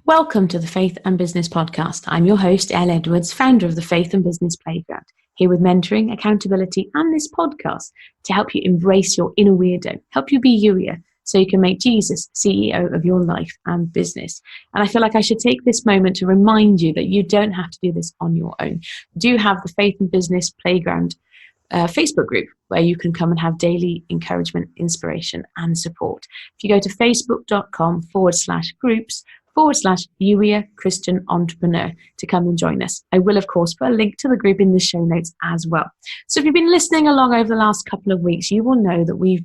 Welcome to the Faith and Business Podcast. I'm your host, Elle Edwards, founder of the Faith and Business Playground, here with mentoring, accountability, and this podcast to help you embrace your inner weirdo, help you be you, so you can make Jesus CEO of your life and business. And I feel like I should take this moment to remind you that you don't have to do this on your own. We do have the Faith and Business Playground Facebook group where you can come and have daily encouragement, inspiration, and support. If you go to facebook.com/groups/Uia Christian Entrepreneur to come and join us. I will, of course, put a link to the group in the show notes as well. So if you've been listening along over the last couple of weeks, you will know that we've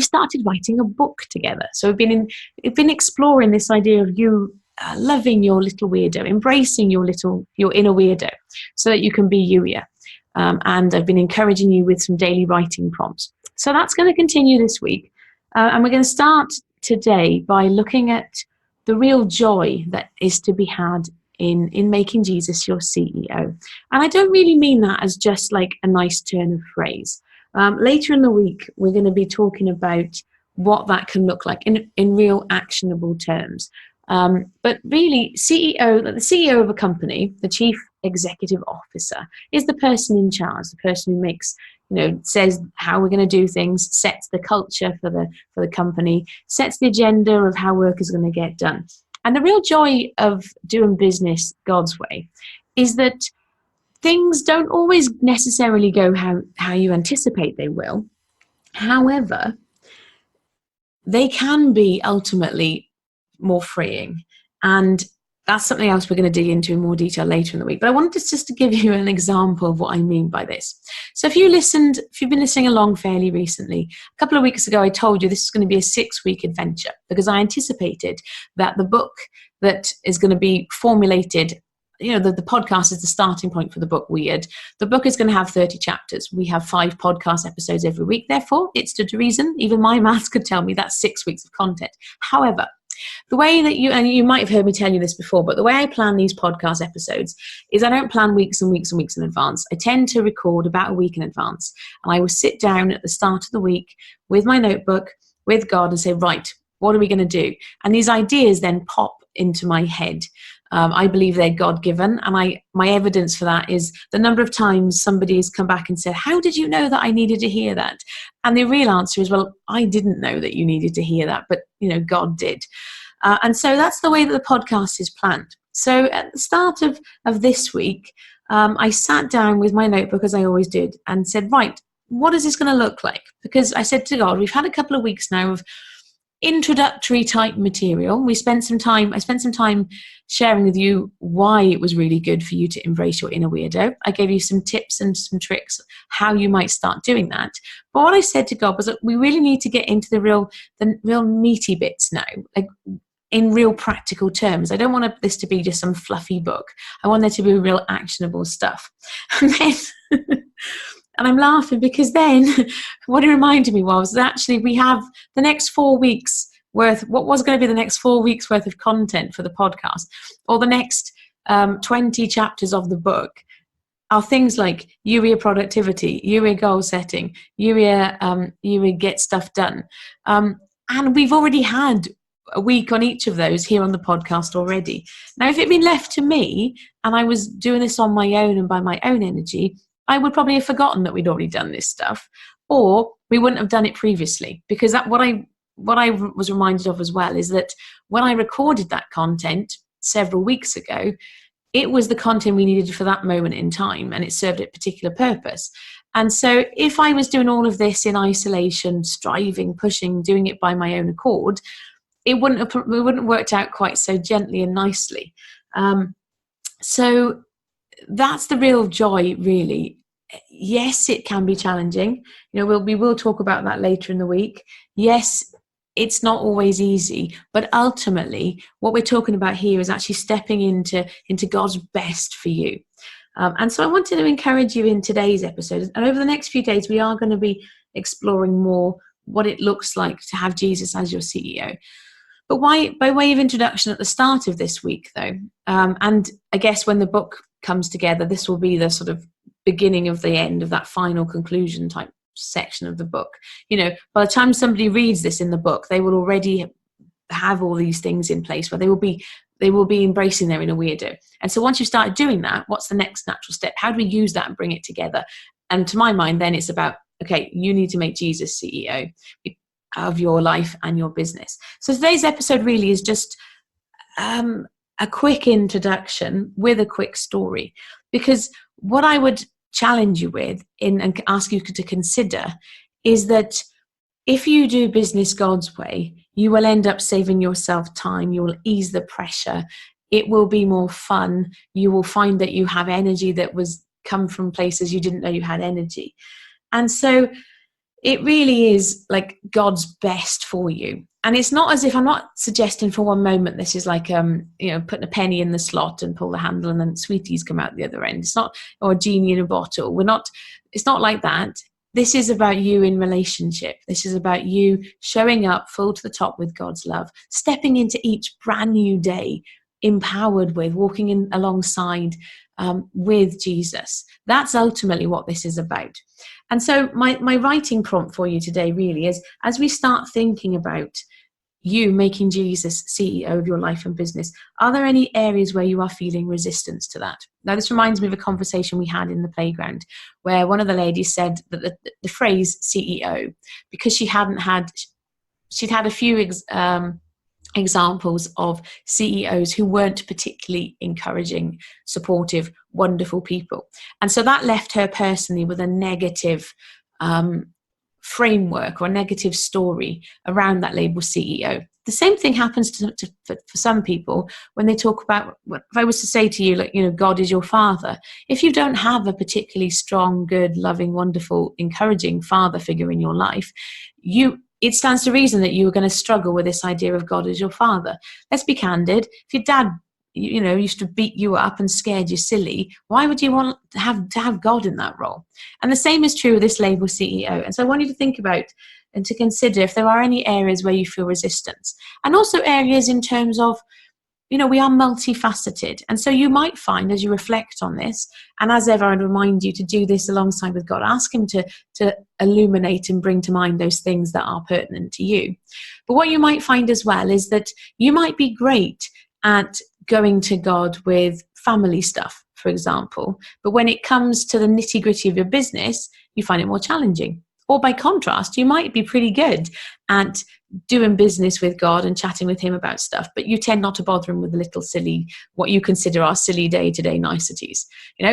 started writing a book together. So we've been exploring this idea of you loving your little weirdo, embracing your inner weirdo, so that you can be you. And I've been encouraging you with some daily writing prompts. So that's going to continue this week. And we're going to start today by looking at the real joy that is to be had in making Jesus your CEO. And I don't really mean that as just like a nice turn of phrase. Later in the week, we're going to be talking about what that can look like in real actionable terms. But really, the CEO of a company, the chief executive officer, is the person in charge, the person who makes, says how we're going to do things, sets the culture for the company, sets the agenda of how work is going to get done. And the real joy of doing business God's way is that things don't always necessarily go how you anticipate they will. However, they can be ultimately more freeing. And that's something else we're going to dig into in more detail later in the week. But I wanted just to give you an example of what I mean by this. So if you've been listening along fairly recently, a couple of weeks ago, I told you this is going to be a 6-week adventure because I anticipated that the book that is going to be formulated, the podcast is the starting point for the book Weird. The book is going to have 30 chapters. We have 5 podcast episodes every week. Therefore, it's to reason. Even my maths could tell me that's 6 weeks of content. However, the way that you might have heard me tell you this before, but the way I plan these podcast episodes is I don't plan weeks and weeks and weeks in advance. I tend to record about a week in advance. And I will sit down at the start of the week with my notebook, with God, and say, right, what are we going to do? And these ideas then pop into my head. I believe they're God-given, and my evidence for that is the number of times somebody has come back and said, how did you know that I needed to hear that? And the real answer is, well, I didn't know that you needed to hear that, but God did. And so that's the way that the podcast is planned. So at the start of this week, I sat down with my notebook, as I always did, and said, right, what is this going to look like? Because I said to God, we've had a couple of weeks now of introductory type material. I spent some time sharing with you why it was really good for you to embrace your inner weirdo. I gave you some tips and some tricks how you might start doing that. But what I said to God was that we really need to get into the real meaty bits now, like in real practical terms. I don't want this to be just some fluffy book. I want there to be real actionable stuff. And then and I'm laughing because then what it reminded me was that actually we have the next 4 weeks worth, what was going to be the next 4 weeks worth of content for the podcast, or the next 20 chapters of the book, are things like Uia productivity, Uia goal setting, Uia get stuff done. And we've already had a week on each of those here on the podcast already. Now, if it had been left to me and I was doing this on my own and by my own energy, I would probably have forgotten that we'd already done this stuff, or we wouldn't have done it previously. Because what I was reminded of as well is that when I recorded that content several weeks ago, it was the content we needed for that moment in time, and it served a particular purpose. And so if I was doing all of this in isolation, striving, pushing, doing it by my own accord, it wouldn't have worked out quite so gently and nicely. So that's the real joy, really. Yes, it can be challenging. We will talk about that later in the week. Yes, it's not always easy, but ultimately what we're talking about here is actually stepping into God's best for you. And so I wanted to encourage you in today's episode, and over the next few days we are going to be exploring more what it looks like to have Jesus as your CEO. But by way of introduction at the start of this week, though, and I guess when the book comes together, this will be the sort of beginning of the end of that final conclusion type section of the book. By the time somebody reads this in the book, they will already have all these things in place where they will be they will be embracing their inner weirdo. And so once you started doing that, what's the next natural step? How do we use that and bring it together? And to my mind, then it's about, okay, you need to make Jesus CEO of your life and your business. So today's episode really is just a quick introduction with a quick story, because what I would challenge you with and ask you to consider is that if you do business God's way, you will end up saving yourself time. You will ease the pressure. It will be more fun. You will find that you have energy that was come from places you didn't know you had energy. And so it really is like God's best for you. And it's not as if, I'm not suggesting for one moment this is like putting a penny in the slot and pull the handle and then sweeties come out the other end. It's not, or a genie in a bottle. It's not like that. This is about you in relationship. This is about you showing up full to the top with God's love, stepping into each brand new day, empowered with, walking in alongside with Jesus. That's ultimately what this is about. And so my writing prompt for you today really is, as we start thinking about you making Jesus CEO of your life and business, are there any areas where you are feeling resistance to that? Now, this reminds me of a conversation we had in the playground where one of the ladies said that the phrase CEO, because she'd had a few examples of CEOs who weren't particularly encouraging, supportive, wonderful people. And so that left her personally with a negative framework or a negative story around that label CEO. The same thing happens for some people when they talk about, if I was to say to you, God is your father. If you don't have a particularly strong, good, loving, wonderful, encouraging father figure in your life, it stands to reason that you are going to struggle with this idea of God as your father. Let's be candid. If your dad, used to beat you up and scared you silly, why would you want to have God in that role? And the same is true with this label CEO. And so I want you to think about and to consider if there are any areas where you feel resistance, and also areas in terms of, we are multifaceted. And so you might find, as you reflect on this, and as ever, I'd remind you to do this alongside with God, ask him to illuminate and bring to mind those things that are pertinent to you. But what you might find as well is that you might be great at going to God with family stuff, for example, but when it comes to the nitty-gritty of your business, you find it more challenging. Or by contrast, you might be pretty good at doing business with God and chatting with him about stuff, but you tend not to bother him with the little silly, what you consider are silly day-to-day niceties.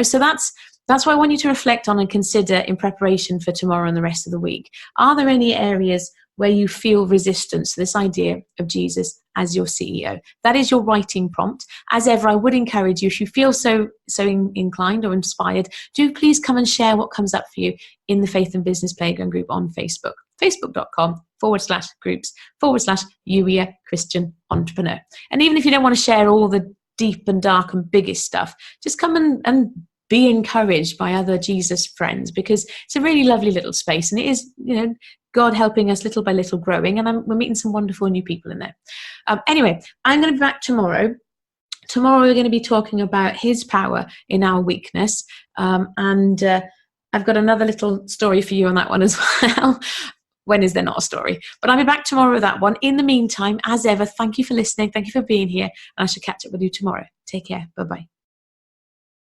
So that's why I want you to reflect on and consider in preparation for tomorrow and the rest of the week. Are there any areas where you feel resistance to this idea of Jesus as your CEO? That is your writing prompt. As ever, I would encourage you, if you feel so inclined or inspired, do please come and share what comes up for you in the Faith and Business Playground group on Facebook, facebook.com/groups/Uia Christian Entrepreneur. And even if you don't want to share all the deep and dark and biggest stuff, just come and be encouraged by other Jesus friends, because it's a really lovely little space, and it is, God helping us little by little growing, and we're meeting some wonderful new people in there. Anyway, I'm going to be back tomorrow. Tomorrow we're going to be talking about his power in our weakness, and I've got another little story for you on that one as well. When is there not a story? But I'll be back tomorrow with that one. In the meantime, as ever, thank you for listening. Thank you for being here, and I shall catch up with you tomorrow. Take care. Bye-bye.